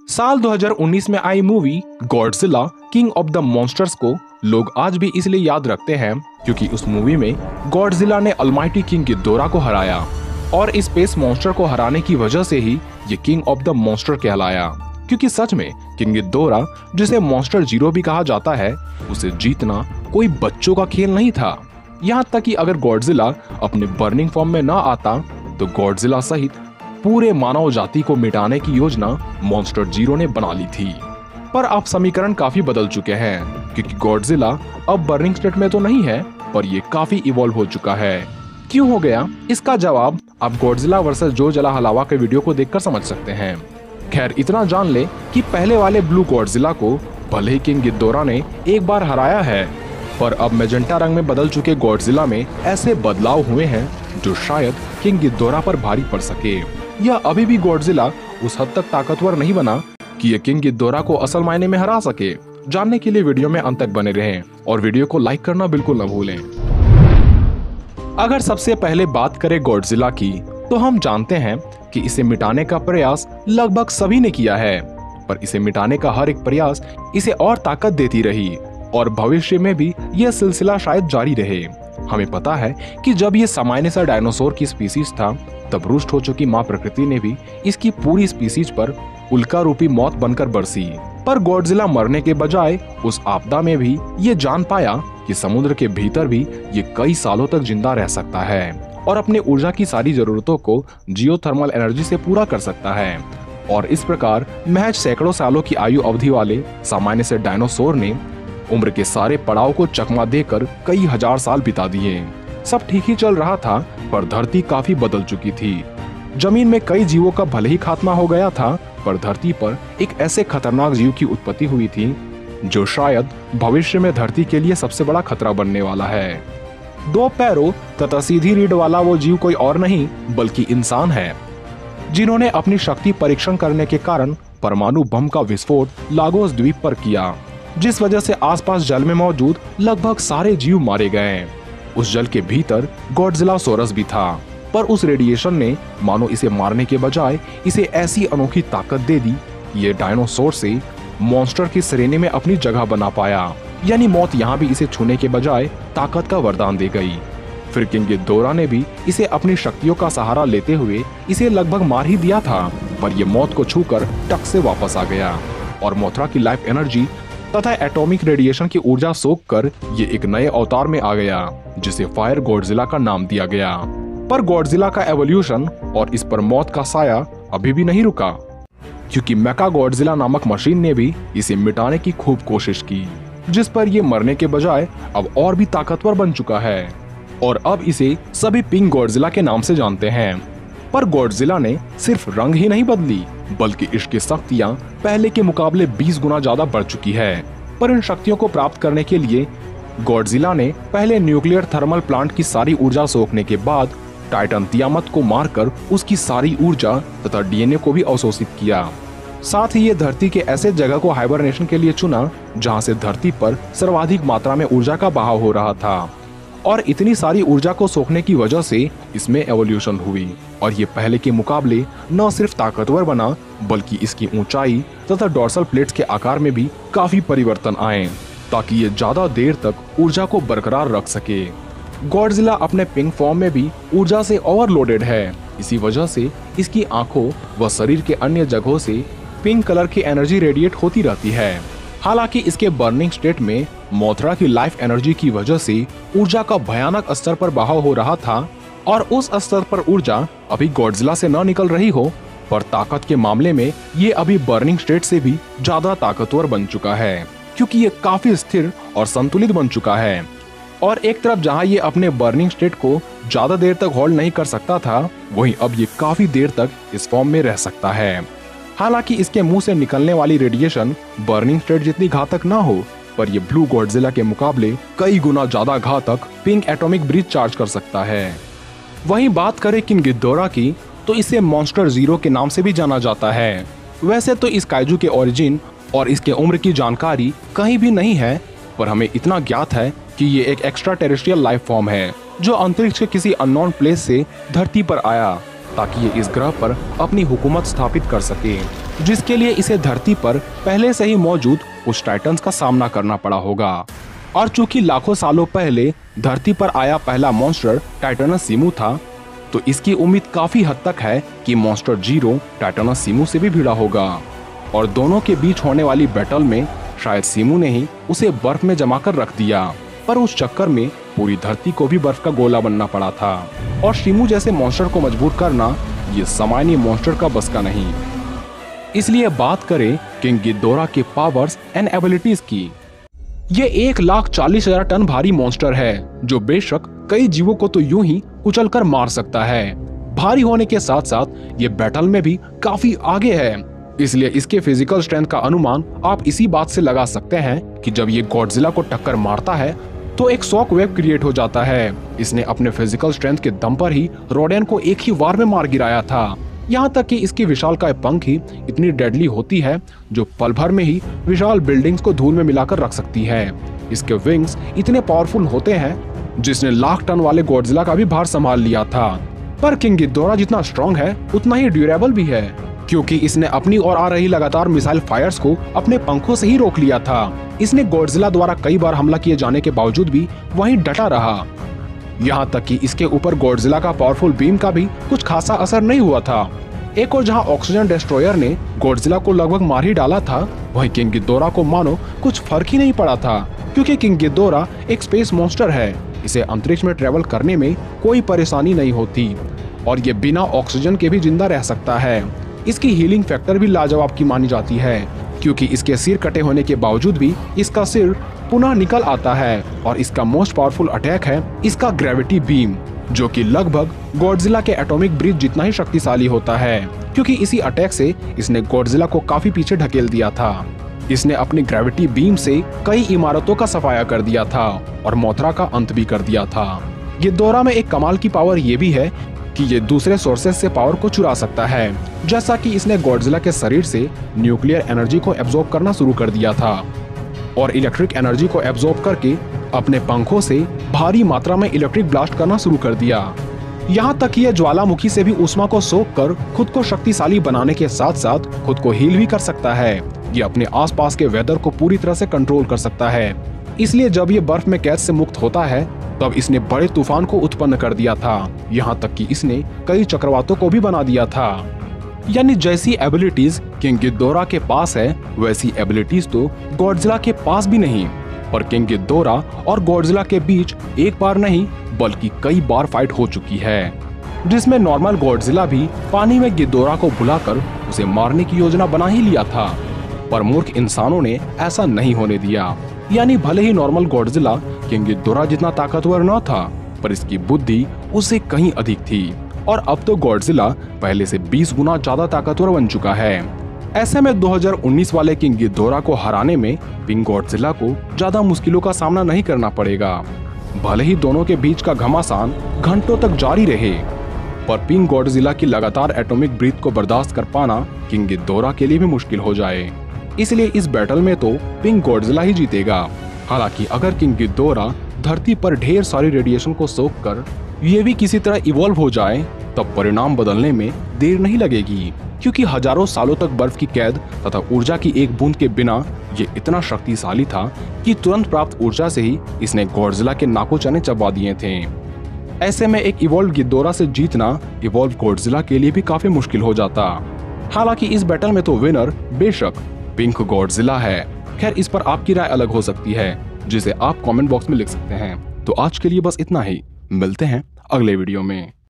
साल 2019 में आई movie Godzilla king of the monsters को लोग आज भी इसलिए याद रखते हैं क्योंकि उस मूवी में गॉडजिला ने अलमाइटी किंग गिदोरा को हराया और स्पेस मॉन्स्टर को हराने की वजह से ही ये किंग ऑफ द मॉन्स्टर कहलाया। क्योंकि सच में किंग गिदोरा, जिसे मॉन्स्टर जीरो भी कहा जाता है, उसे जीतना कोई बच्चों का खेल नहीं था। यहाँ तक कि अगर गॉडजिला अपने बर्निंग फॉर्म में ना आता तो गॉडजिला सहित पूरे मानव जाति को मिटाने की योजना मॉन्स्टर जीरो ने बना ली थी। पर अब समीकरण काफी बदल चुके हैं क्योंकि गॉडजिला अब बर्निंग स्टेट में तो नहीं है, पर ये काफी इवॉल्व हो चुका है। क्यों हो गया, इसका जवाब आप गॉडजिला वर्सेस जो जला हलावा के वीडियो को देखकर समझ सकते हैं। खैर, इतना जान ले कि पहले वाले ब्लू गॉडजिला को भले ही किंग गिदोरा ने एक बार हराया है, पर अब मैजेंटा रंग में बदल चुके गॉडजिला में ऐसे बदलाव हुए हैं जो शायद किंग गिदोरा पर भारी पड़ सके। यह अभी भी गॉडजिला उस हद तक ताकतवर नहीं बना कि ये किंग गिदोरा को असल मायने में हरा सके। जानने के लिए वीडियो में अंत तक बने रहें और वीडियो को लाइक करना बिल्कुल न भूलें। अगर सबसे पहले बात करें गॉडजिला की, तो हम जानते हैं कि इसे मिटाने का प्रयास लगभग सभी ने किया है, पर इसे मिटाने का हर एक प्रयास इसे और ताकत देती रही और भविष्य में भी यह सिलसिला शायद जारी रहे। हमें पता है कि जब ये सामान्य सा डायनासोर की स्पीसीज था, तब रुष्ट हो चुकी माँ प्रकृति ने भी इसकी पूरी स्पीसीज पर उल्का रूपी मौत बनकर बरसी। पर गॉडजिला मरने के बजाय उस आपदा में भी ये जान पाया कि समुद्र के भीतर भी ये कई सालों तक जिंदा रह सकता है और अपने ऊर्जा की सारी जरूरतों को जियोथर्मल एनर्जी से पूरा कर सकता है। और इस प्रकार महज सैकड़ों सालों की आयु अवधि वाले सामान्य से डायनासोर ने उम्र के सारे पड़ाव को चकमा देकर कई हजार साल बिता दिए। सब ठीक ही चल रहा था, पर धरती काफी बदल चुकी थी। जमीन में कई जीवों का भले ही खात्मा हो गया था, पर धरती पर एक ऐसे खतरनाक जीव की उत्पत्ति हुई थी जो शायद भविष्य में धरती के लिए सबसे बड़ा खतरा बनने वाला है। 2 पैरों तथा सीधी रीढ़ वाला वो जीव कोई और नहीं बल्कि इंसान है, जिन्होंने अपनी शक्ति परीक्षण करने के कारण परमाणु बम का विस्फोट लागोस द्वीप पर किया, जिस वजह से आसपास जल में मौजूद लगभग सारे जीव मारे गए। उस जल के भीतर गॉडजिलासोरस भी था, पर उस रेडिएशन ने मानो इसे मारने के बजाय इसे ऐसी अनोखी ताकत दे दी, ये डायनासोर से मॉन्स्टर की श्रेणी में अपनी जगह बना पाया। यानी मौत यहाँ भी इसे छूने के बजाय ताकत का वरदान दे गई। फिर किंग गिदोरा ने भी इसे अपनी शक्तियों का सहारा लेते हुए इसे लगभग मार ही दिया था, पर यह मौत को छूकर टक से वापस आ गया और मोथरा की लाइफ एनर्जी तथा एटॉमिक रेडिएशन की ऊर्जा सोख कर ये एक नए अवतार में आ गया, जिसे फायर गॉडजिला का नाम दिया गया। पर गॉडजिला का एवोल्यूशन और इस पर मौत का साया अभी भी नहीं रुका, क्योंकि मेका गॉडजिला नामक मशीन ने भी इसे मिटाने की खूब कोशिश की, जिस पर ये मरने के बजाय अब और भी ताकतवर बन चुका है और अब इसे सभी पिंक गॉडजिला के नाम से जानते हैं। पर गॉडजिला ने सिर्फ रंग ही नहीं बदली, बल्कि इसकी शक्तियां पहले के मुकाबले 20 गुना ज्यादा बढ़ चुकी है। पर इन शक्तियों को प्राप्त करने के लिए गॉडजिला ने पहले न्यूक्लियर थर्मल प्लांट की सारी ऊर्जा सोखने के बाद टाइटन तियामत को मारकर उसकी सारी ऊर्जा तथा डीएनए को भी अवशोषित किया। साथ ही ये धरती के ऐसे जगह को हाइबरनेशन के लिए चुना जहां से धरती पर सर्वाधिक मात्रा में ऊर्जा का बहाव हो रहा था, और इतनी सारी ऊर्जा को सोखने की वजह से इसमें एवोल्यूशन हुई और ये पहले के मुकाबले न सिर्फ ताकतवर बना, बल्कि इसकी ऊंचाई तथा डॉर्सल प्लेट्स के आकार में भी काफी परिवर्तन आए, ताकि ये ज्यादा देर तक ऊर्जा को बरकरार रख सके। गॉडजिला अपने पिंक फॉर्म में भी ऊर्जा से ओवरलोडेड है, इसी वजह से इसकी आंखों व शरीर के अन्य जगहों से पिंक कलर की एनर्जी रेडिएट होती रहती है। हालांकि इसके बर्निंग स्टेट में मोथरा की लाइफ एनर्जी की वजह से ऊर्जा का भयानक स्तर पर बहाव हो रहा था और उस स्तर पर ऊर्जा अभी गॉडजिला से न निकल रही हो, पर ताकत के मामले में ये अभी बर्निंग स्टेट से भी ज्यादा ताकतवर बन चुका है, क्योंकि ये काफी स्थिर और संतुलित बन चुका है। और एक तरफ जहां ये अपने बर्निंग स्टेट को ज्यादा देर तक होल्ड नहीं कर सकता था, वहीं अब ये काफी देर तक इस फॉर्म में रह सकता है। हालांकि इसके मुंह से निकलने वाली रेडिएशन बर्निंग स्टेट जितनी घातक ना हो, पर ये ब्लू गॉडजिला के मुकाबले कई गुना ज्यादा घातक पिंक एटॉमिक ब्रीथ चार्ज कर सकता है। वहीं बात करें किंग गिदोरा की, तो इसे मॉन्स्टर जीरो के नाम से भी जाना जाता है। वैसे तो इस काइजू के ओरिजिन और इसके उम्र की जानकारी कहीं भी नहीं है, पर हमें इतना ज्ञात है कि ये एक एक्स्ट्रा टेरेस्ट्रियल लाइफ फॉर्म है जो अंतरिक्ष के किसी अननोन प्लेस से धरती पर आया ताकि ये इस ग्रह पर अपनी हुकूमत स्थापित कर सके। जिसके लिए इसे धरती पर पहले से ही मौजूद कुछ टाइटन्स का सामना करना पड़ा होगा। और चूंकि लाखों सालों पहले धरती पर आया पहला मॉन्स्टर टाइटनस सीमू था, तो इसकी उम्मीद काफी हद तक है कि मॉन्स्टर जीरो टाइटनस सीमू से भी भिड़ा होगा। और दोनों के बीच होने वाली बैटल में शायद सीमू ने ही उसे बर्फ में जमा कर रख दिया, पर उस चक्कर में पूरी धरती को भी बर्फ का गोला बनना पड़ा था। और सीमू जैसे मॉन्स्टर को मजबूर करना ये सामान्य मॉन्स्टर का बस का नहीं। इसलिए बात करें किंग गिदोरा के पावर्स एंड एबिलिटीज की। ये 1,40,000 टन भारी मॉन्स्टर है, जो बेशक कई जीवों को तो यूं ही कुचल कर मार सकता है। भारी होने के साथ साथ ये बैटल में भी काफी आगे है, इसलिए इसके फिजिकल स्ट्रेंथ का अनुमान आप इसी बात से लगा सकते हैं कि जब ये गॉडजिला को टक्कर मारता है तो एक शॉक वेव क्रिएट हो जाता है। इसने अपने फिजिकल स्ट्रेंथ के दम पर ही रोडेन को एक ही वार में मार गिराया था। यहाँ तक कि इसकी विशालकाय पंख ही इतनी डेडली होती है जो पल भर में ही विशाल बिल्डिंग्स को धूल में मिलाकर रख सकती है। इसके विंग्स इतने पावरफुल होते हैं जिसने लाख टन वाले गॉडजिला का भी भार संभाल लिया था। पर किंग गिदोरा जितना स्ट्रॉन्ग है उतना ही ड्यूरेबल भी है, क्योंकि इसने अपनी ओर आ रही लगातार मिसाइल फायर्स को अपने पंखों से ही रोक लिया था। इसने गॉडजिला द्वारा कई बार हमला किए जाने के बावजूद भी वहीं डटा रहा। यहाँ तक कि इसके ऊपर गॉडजिला का पावरफुल बीम का भी कुछ खासा असर नहीं हुआ था। एक और जहाँ ऑक्सीजन डिस्ट्रॉयर ने गॉडजिला को लगभग मार ही डाला था, वहीं किंग गिदोरा को मानो कुछ फर्क ही नहीं पड़ा था, क्योंकि किंग गिदोरा एक स्पेस मॉन्स्टर है। इसे अंतरिक्ष में ट्रेवल करने में कोई परेशानी नहीं होती और ये बिना ऑक्सीजन के भी जिंदा रह सकता है। इसकी हीलिंग फैक्टर भी लाजवाब की मानी जाती है, क्योंकि इसके सिर कटे होने के बावजूद भी इसका सिर पुनः निकल आता है। और इसका मोस्ट पावरफुल अटैक है इसका ग्रेविटी बीम, जो कि लगभग गॉडजिला के एटॉमिक ब्रीथ जितना ही शक्तिशाली होता है, क्योंकि इसी अटैक से इसने गॉडजिला को काफी पीछे ढकेल दिया था। इसने अपनी ग्रेविटी बीम से कई इमारतों का सफाया कर दिया था और मोथरा का अंत भी कर दिया था। गिदोरा में एक कमाल की पावर ये भी है कि ये दूसरे सोर्सेस से पावर को चुरा सकता है, जैसा कि इसने गॉडजिला के शरीर से न्यूक्लियर एनर्जी को एब्जॉर्ब करना शुरू कर दिया था और इलेक्ट्रिक एनर्जी को एब्जॉर्ब करके अपने पंखों से भारी मात्रा में इलेक्ट्रिक ब्लास्ट करना शुरू कर दिया। यहाँ तक कि यह ज्वालामुखी से भी ऊष्मा को सोख कर खुद को शक्तिशाली बनाने के साथ साथ खुद को हील भी कर सकता है। ये अपने आसपास के वेदर को पूरी तरह से कंट्रोल कर सकता है। इसलिए जब ये बर्फ में कैद से मुक्त होता है तब इसने बड़े तूफान को उत्पन्न कर दिया था। यहाँ तक कि इसने कई चक्रवातों को भी बना दिया था। यानी जैसी एबिलिटीज किंग गिदोरा के पास है, वैसी एबिलिटीज तो गॉडजिला के पास भी नहीं। पर किंग गिदोरा और गॉडजिला के बीच एक बार नहीं बल्कि कई बार फाइट हो चुकी है, जिसमें नॉर्मल गॉडजिला भी पानी में गिदोरा को बुलाकर उसे मारने की योजना बना ही लिया था। पर मूर्ख इंसानों ने ऐसा नहीं होने दिया। यानी भले ही नॉर्मल गॉडजिला किंग गिदोरा जितना ताकतवर न था, पर इसकी बुद्धि उससे कहीं अधिक थी और अब तो गॉडजिला पहले से 20 गुना ज्यादा ताकतवर बन चुका है। ऐसे में 2019 वाले किंग गिदोरा को हराने में पिंक गॉडजिला को ज्यादा मुश्किलों का सामना नहीं करना पड़ेगा। भले ही दोनों के बीच का घमासान घंटों तक जारी रहे, पर पिंक गॉडजिला की लगातार एटॉमिक ब्रीथ को बर्दाश्त कर पाना किंग गिदोरा के लिए भी मुश्किल हो जाए। इसलिए इस बैटल में तो पिंक गॉडजिला ही जीतेगा। हालांकि अगर किंग गिदोरा धरती पर ढेर सारी रेडिएशन को सोख कर ये भी किसी तरह इवॉल्व हो जाए, तब परिणाम बदलने में देर नहीं लगेगी, क्योंकि हजारों सालों तक बर्फ की कैद तथा ऊर्जा की एक बूंद के बिना ये इतना शक्तिशाली था कि तुरंत प्राप्त ऊर्जा से ही इसने गॉडजिला के नाकों चने चबा दिए थे। ऐसे में एक इवॉल्व गिदोरा से जीतना इवॉल्व गॉडजिला के लिए भी काफी मुश्किल हो जाता। हालांकि इस बैटल में तो विनर बेशक पिंक गॉडजिला है। खैर, इस पर आपकी राय अलग हो सकती है, जिसे आप कमेंट बॉक्स में लिख सकते हैं। तो आज के लिए बस इतना ही, मिलते हैं अगले वीडियो में।